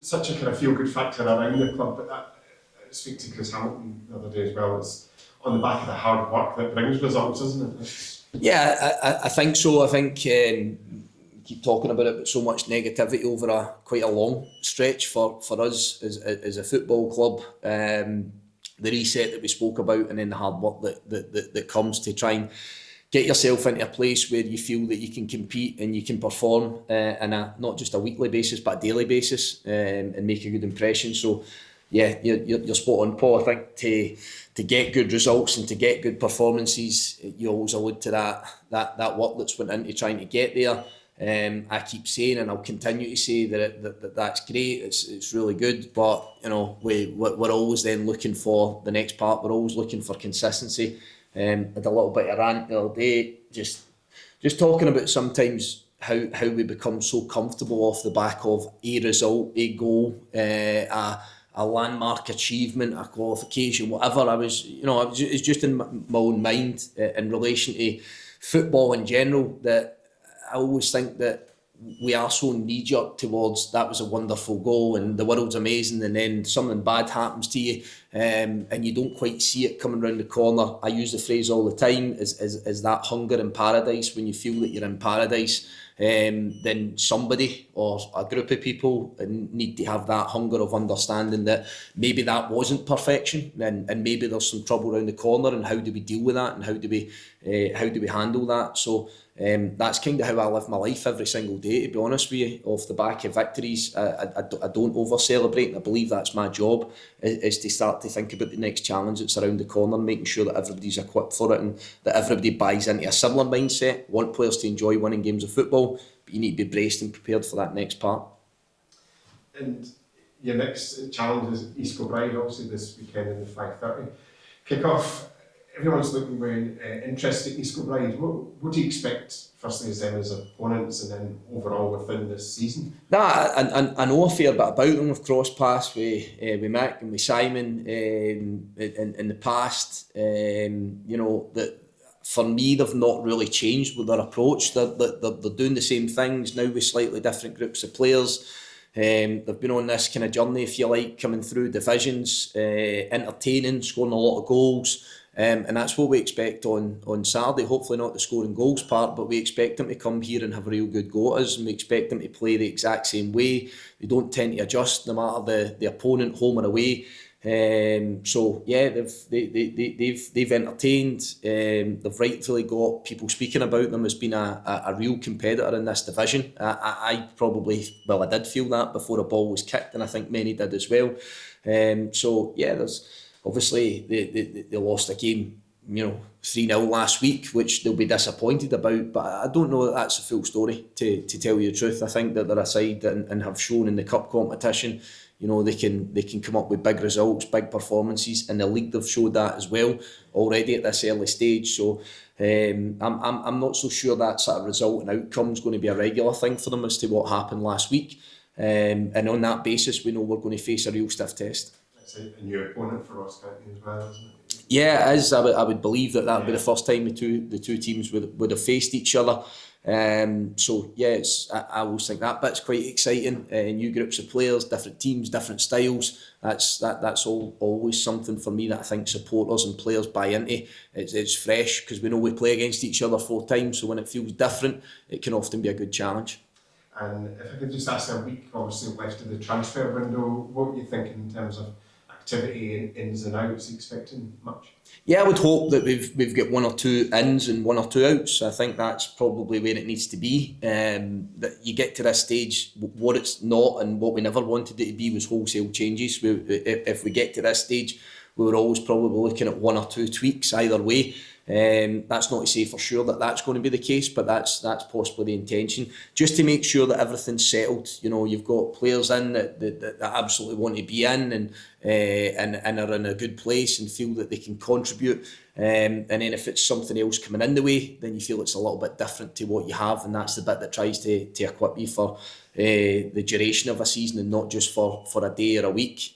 such a kind of feel-good factor around the club, but that, I speak to Chris Hamilton the other day as well, it's on the back of the hard work that brings results, isn't it? Yeah, I think so. I think keep talking about it, but so much negativity over quite a long stretch for us as a football club. The reset that we spoke about, and then the hard work that comes to try and get yourself into a place where you feel that you can compete and you can perform on a not just a weekly basis but a daily basis, and make a good impression. So yeah, you're spot on, Paul. I think to get good results and to get good performances, you always allude to that work that's went into trying to get there. I keep saying, and I'll continue to say that's great. It's really good, but we're always then looking for the next part. We're always looking for consistency. Had a little bit of rant the other day, just talking about sometimes how we become so comfortable off the back of a result, a goal, a landmark achievement, a qualification, whatever. It's just in my own mind in relation to football in general, that I always think that we are so knee-jerk towards that was a wonderful goal and the world's amazing, and then something bad happens to you, and you don't quite see it coming around the corner. I use the phrase all the time, is that hunger in paradise. When you feel that you're in paradise, then somebody or a group of people need to have that hunger of understanding that maybe that wasn't perfection, and maybe there's some trouble around the corner, and how do we deal with that, and how do we handle that. So that's kind of how I live my life every single day, to be honest with you. Off the back of victories, I don't over celebrate, and I believe that's my job, is to start to think about the next challenge that's around the corner, making sure that everybody's equipped for it and that everybody buys into a similar mindset. Want players to enjoy winning games of football, but you need to be braced and prepared for that next part. And your next challenge is East Kilbride, obviously this weekend in the 5:30 kick-off. Everyone's looking very interested in East Kilbride. What do you expect, firstly, as them as opponents, and then overall within this season? I know a fair bit about them. We've crossed paths with Mick and with Simon in the past. That for me, they've not really changed with their approach. They're doing the same things now with slightly different groups of players. They've been on this kind of journey, if you like, coming through divisions, entertaining, scoring a lot of goals. And that's what we expect on Saturday. Hopefully not the scoring goals part, but we expect them to come here and have a real good go at us, and we expect them to play the exact same way. They don't tend to adjust no matter the opponent, home or away. So yeah, they've entertained. They've rightfully got people speaking about them as being a real competitor in this division. I did feel that before a ball was kicked, and I think many did as well. So yeah, there's obviously they lost a game, 3-0 last week, which they'll be disappointed about, but I don't know that that's the full story, to tell you the truth. I think that they're a side and have shown in the cup competition, they can come up with big results, big performances. In the league they've showed that as well already at this early stage. So I'm not so sure that sort of result and outcome is going to be a regular thing for them as to what happened last week. And on that basis, we know we're going to face a real stiff test. It's a new opponent for Ross County as well, isn't it? Yeah, it is. I would believe that would be the first time the two teams would have faced each other. So yeah, I always think that bit's quite exciting. New groups of players, different teams, different styles. That's always something for me that I think supporters and players buy into. It's fresh, because we know we play against each other 4 times. So when it feels different, it can often be a good challenge. And if I could just ask, a week obviously left of the transfer window, what are you thinking in terms of activity and ins and outs? Are you expecting much? Yeah, I would hope that we've got 1 or 2 ins and 1 or 2 outs. I think that's probably where it needs to be. That you get to this stage, what it's not and what we never wanted it to be was wholesale changes. If we get to this stage, we were always probably looking at 1 or 2 tweaks either way. That's not to say for sure that that's going to be the case, but that's possibly the intention, just to make sure that everything's settled. You've got players in that absolutely want to be in and are in a good place and feel that they can contribute. And then if it's something else coming in the way, then you feel it's a little bit different to what you have, and that's the bit that tries to equip you for the duration of a season and not just for a day or a week.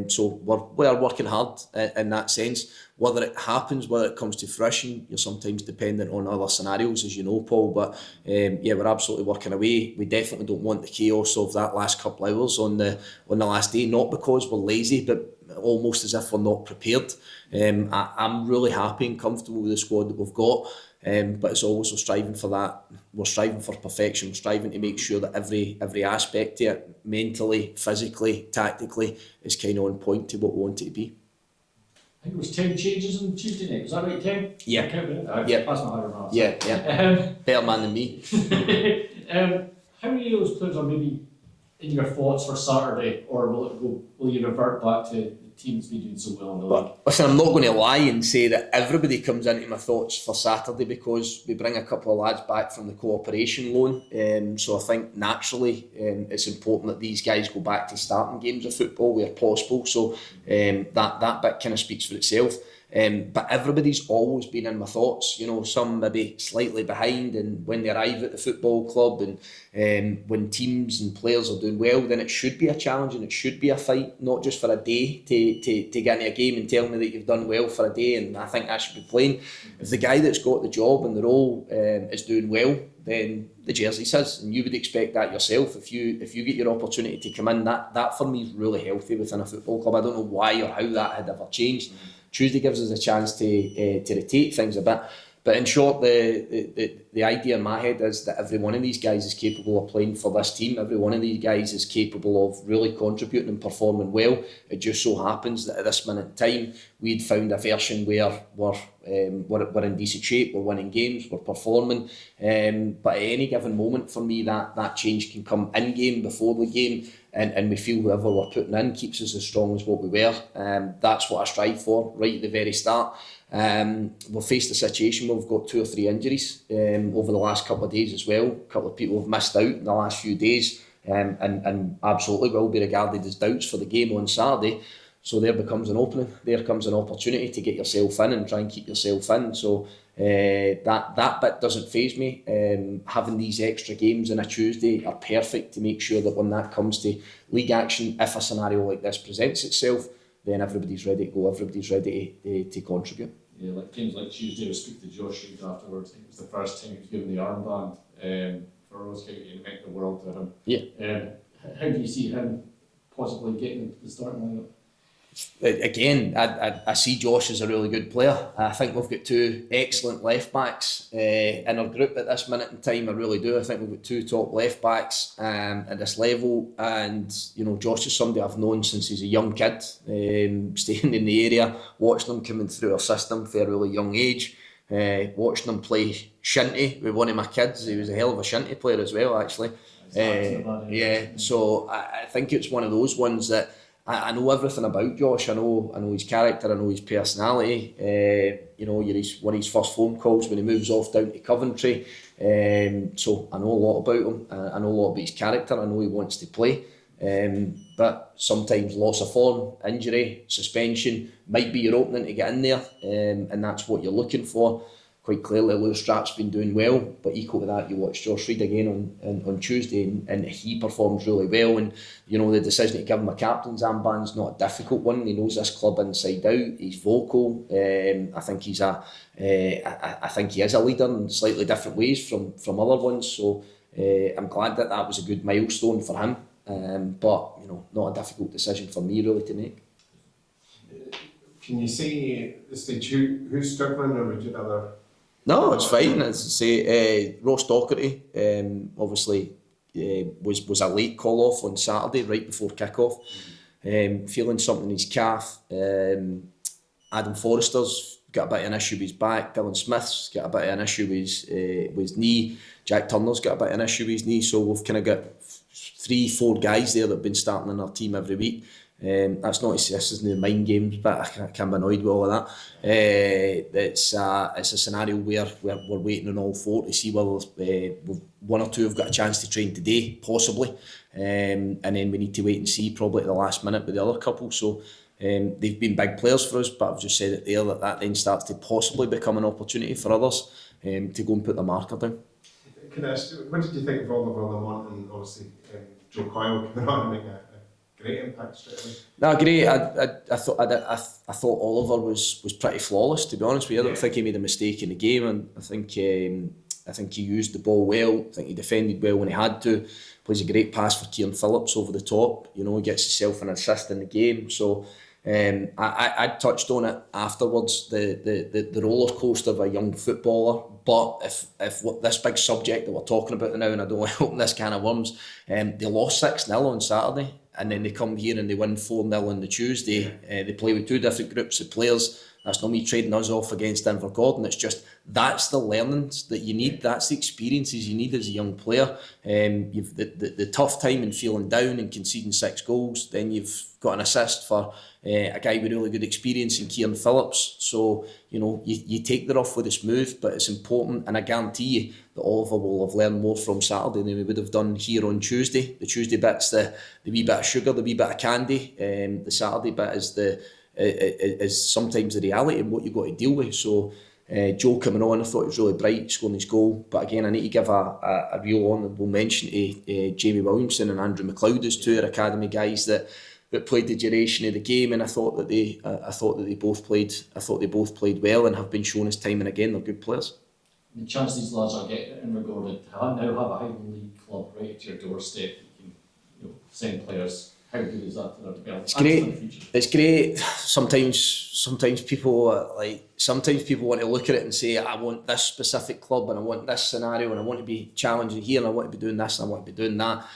So we're working hard in that sense. whether it happens, whether it comes to fruition, you're sometimes dependent on other scenarios, as you know, Paul. But yeah, we're absolutely working away. We definitely don't want the chaos of that last couple of hours on the last day, not because we're lazy, but almost as if we're not prepared. I'm really happy and comfortable with the squad that we've got. But it's always we're striving for that. We're striving for perfection. We're striving to make sure that every aspect of it, mentally, physically, tactically, is kind of on point to what we want it to be. I think it was 10 changes on Tuesday night. Was that right, 10? Yeah. Yeah. That's not hard enough. Yeah. Better man than me. How many of those players are maybe in your thoughts for Saturday, or will you revert back to the teams been doing so well in the league? But listen, I'm not going to lie and say that everybody comes into my thoughts for Saturday, because we bring a couple of lads back from the cooperation loan. So I think naturally it's important that these guys go back to starting games of football where possible. So that bit kind of speaks for itself. But everybody's always been in my thoughts. You know, some maybe slightly behind, and when they arrive at the football club, and when teams and players are doing well, then it should be a challenge and it should be a fight, not just for a day to get into a game and tell me that you've done well for a day and I think I should be playing. If the guy that's got the job and the role is doing well, then the jersey says, and you would expect that yourself. If you get your opportunity to come in, that for me is really healthy within a football club. I don't know why or how that had ever changed. Tuesday gives us a chance to rotate things a bit. But in short, the idea in my head is that every one of these guys is capable of playing for this team. Every one of these guys is capable of really contributing and performing well. It just so happens that at this minute in time, we'd found a version where we're in decent shape, we're winning games, we're performing. But at any given moment, for me, that change can come in game, before the game, and we feel whoever we're putting in keeps us as strong as what we were. That's what I strive for right at the very start. We've faced a situation where we've got 2 or 3 injuries over the last couple of days as well. A couple of people have missed out in the last few days, and absolutely will be regarded as doubts for the game on Saturday. So there becomes an opening, there comes an opportunity to get yourself in and try and keep yourself in. So that bit doesn't faze me. Having these extra games on a Tuesday are perfect to make sure that when that comes to league action, if a scenario like this presents itself, then everybody's ready to go, everybody's ready to contribute. Yeah, like games like Tuesday, I speak to Josh Reid afterwards. I think it was the first time he was given the armband for Ross County, and it meant the world to him. Yeah. How do you see him possibly getting into the starting lineup? Again, I see Josh as a really good player. I think we've got 2 excellent left backs in our group at this minute in time. I really do. I think we've got 2 top left backs at this level, and you know, Josh is somebody I've known since he's a young kid, staying in the area, watching him coming through our system for a really young age, watching him play shinty with one of my kids. He was a hell of a shinty player as well, actually. So I think it's one of those ones that I know everything about Josh. I know his character, I know his personality. You know, one of his first phone calls when he moves off down to Coventry. So I know a lot about him. I know a lot about his character. I know he wants to play. But sometimes loss of form, injury, suspension might be your opening to get in there, and that's what you're looking for. Quite clearly, Lewis Strapp's been doing well, but equal to that, you watch Josh Reid again on Tuesday, and he performs really well. And you know, the decision to give him a captain's armband's not a difficult one. He knows this club inside out. He's vocal. I think he's I think he is a leader in slightly different ways from other ones. So I'm glad that was a good milestone for him. But you know, not a difficult decision for me really to make. Can you say at this stage who's struggling, or would you rather? No, it's fine. As I say, Ross Docherty obviously was a late call off on Saturday right before kick-off. Feeling something in his calf. Adam Forrester's got a bit of an issue with his back. Dylan Smith's got a bit of an issue with his knee. Jack Turner's got a bit of an issue with his knee. So we've kind of got 3-4 guys there that have been starting in our team every week. That's not to say this isn't the mind games, but I can be annoyed with all of that. It's a scenario where we're waiting on all 4 to see whether 1 or 2 have got a chance to train today, possibly, and then we need to wait and see probably at the last minute with the other couple. So they've been big players for us, but I've just said it there that then starts to possibly become an opportunity for others to go and put the marker down. Can I ask, what did you think of Oliver Lamont and obviously Joe Coyle coming on and making a great impact straight away. No, great. I thought Oliver was pretty flawless, to be honest with you. I don't think he made a mistake in the game, and I think he used the ball well. I think he defended well when he had to. Plays a great pass for Kieran Phillips over the top. You know, he gets himself an assist in the game. So I touched on it afterwards, the roller coaster of a young footballer. But if what this big subject that we're talking about now, and I don't want to open this can of worms, they lost 6-0 on Saturday, and then they come here and they win 4-0 on the Tuesday. They play with two different groups of players. That's not me trading us off against Invergordon. It's just that's the learnings that you need. That's the experiences you need as a young player. You've the tough time and feeling down and conceding 6 goals. Then you've got an assist for a guy with really good experience in Kieran Phillips. So you know you take the rough with the smooth, but it's important. And I guarantee you that Oliver will have learned more from Saturday than we would have done here on Tuesday. The Tuesday bit's the wee bit of sugar, the wee bit of candy. The Saturday bit is sometimes the reality and what you've got to deal with. So Joe coming on, I thought he was really bright, scoring his goal. But again, I need to give a real honourable mention to Jamie Williamson and Andrew McLeod as two academy guys that played the duration of the game, and I thought that they both played well and have been shown as time and again they're good players. The chance these lads are getting in regarded to now have a Highland League club right to your doorstep, you can send players. How good is that for their development? It's great. It's great. Sometimes people want to look at it and say, I want this specific club and I want this scenario and I want to be challenging here and I want to be doing this and I want to be doing that.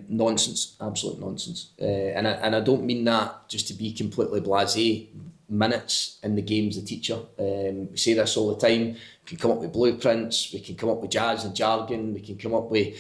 Nonsense, absolute nonsense. And I don't mean that just to be completely blasé. Minutes in the game's the teacher. We say this all the time. We can come up with blueprints, we can come up with jazz and jargon, we can come up with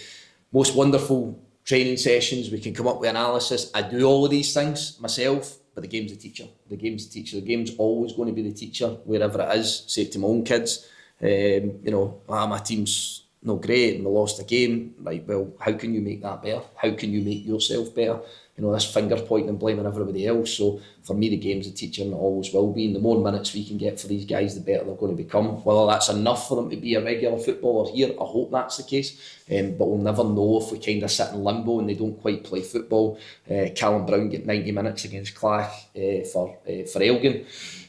most wonderful training sessions, we can come up with analysis. I do all of these things myself, but the game's the teacher. The game's the teacher. The game's always going to be the teacher, wherever it is. Say it to my own kids, my team's not great and we lost a game. Right, well, how can you make that better? How can you make yourself better? You know, this finger pointing and blaming everybody else. So for me, the game's a teacher and it always will be. And the more minutes we can get for these guys, the better they're going to become. Whether that's enough for them to be a regular footballer here, I hope that's the case. But we'll never know if we kind of sit in limbo and they don't quite play football. Callum Brown get 90 minutes against Clach for Elgin.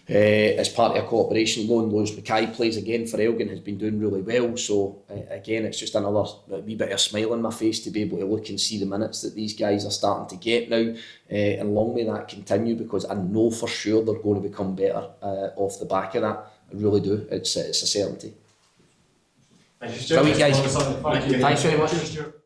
As part of a cooperation loan, Lewis Mackay plays again for Elgin, has been doing really well. So again, it's just another wee bit of a smile on my face to be able to look and see the minutes that these guys are starting to get now. And long may that continue, because I know for sure they're going to become better off the back of that. I really do. It's a certainty. Thank you, Stuart. Brilliant, guys. Thank you. Thanks very much. Cheers, Stuart.